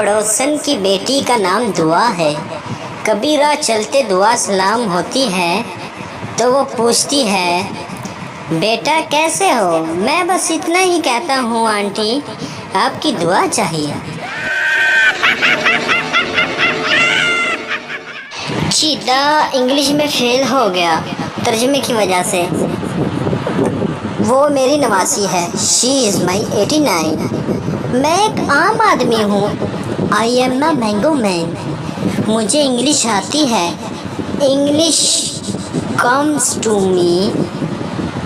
पड़ोसन की बेटी का नाम दुआ है। कभी राह चलते दुआ सलाम होती है तो वो पूछती है बेटा कैसे हो। मैं बस इतना ही कहता हूँ आंटी आपकी दुआ चाहिए। चीदा इंग्लिश में फेल हो गया तर्जुमे की वजह से। वो मेरी नवासी है। She is my 89। मैं एक आम आदमी हूँ। I am a mango man. मुझे इंग्लिश आती है। English comes to me.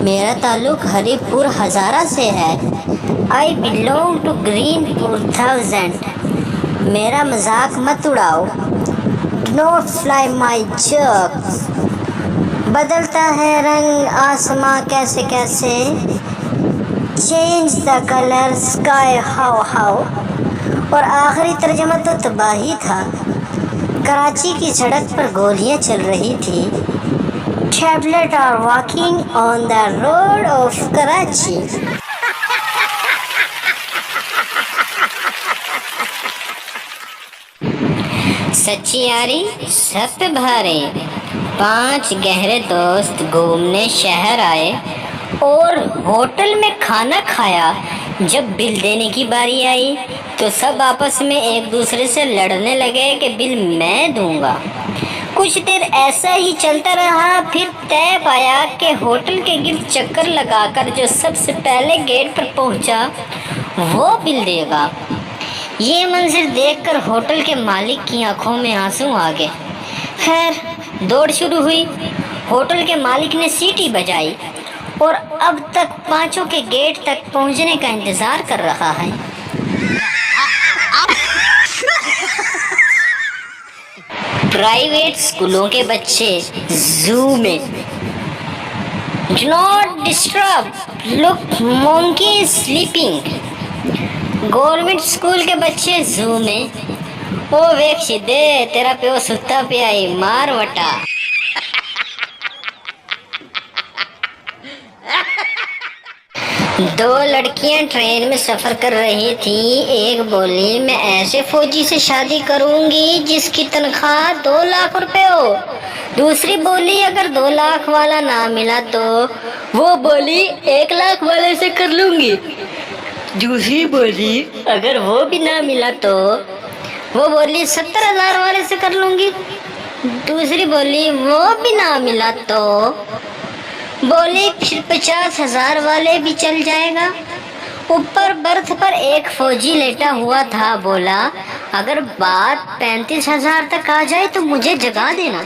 मेरा ताल्लुक हरिपुर हज़ारा से है। I belong to Greenpur 1000। मेरा मजाक मत उड़ाओ। Don't fly my jokes. बदलता है रंग आसमां कैसे कैसे। Change the colour sky how how. और आखिरी तर्जमा तो तबाही था। कराची की सड़क पर गोलियां चल रही थी। Travellers are walking on the road of Karachi. सच्ची यारी सब पे भारे। 5 गहरे दोस्त घूमने शहर आए और होटल में खाना खाया। जब बिल देने की बारी आई तो सब आपस में एक दूसरे से लड़ने लगे कि बिल मैं दूंगा। कुछ देर ऐसा ही चलता रहा। फिर तय पाया कि होटल के गिर्द चक्कर लगाकर जो सबसे पहले गेट पर पहुंचा वो बिल देगा। ये मंजर देखकर होटल के मालिक की आंखों में आंसू आ गए। खैर दौड़ शुरू हुई। होटल के मालिक ने सीटी बजाई और अब तक 5 के गेट तक पहुंचने का इंतजार कर रहा है। प्राइवेट स्कूलों के बच्चे जू में। Do not disturb, look monkey sleeping. Government school के बच्चे जू में। ओ वेख सीधे तेरा प्यो सुता पिया ही मार वटा। दो लड़कियां ट्रेन में सफर कर रही थी। एक बोली मैं ऐसे फौजी से शादी करूंगी जिसकी तनख्वाह 2 लाख रुपए हो। दूसरी बोली अगर 2 लाख वाला ना मिला तो। वो बोली 1 लाख वाले से कर लूंगी। दूसरी बोली अगर वो भी ना मिला तो। वो बोली 70,000 वाले से कर लूंगी। दूसरी बोली वो भी ना मिला तो। बोली फिर 50,000 वाले भी चल जाएगा। ऊपर बर्थ पर एक फौजी लेटा हुआ था। बोला अगर बात 35,000 तक आ जाए तो मुझे जगा देना।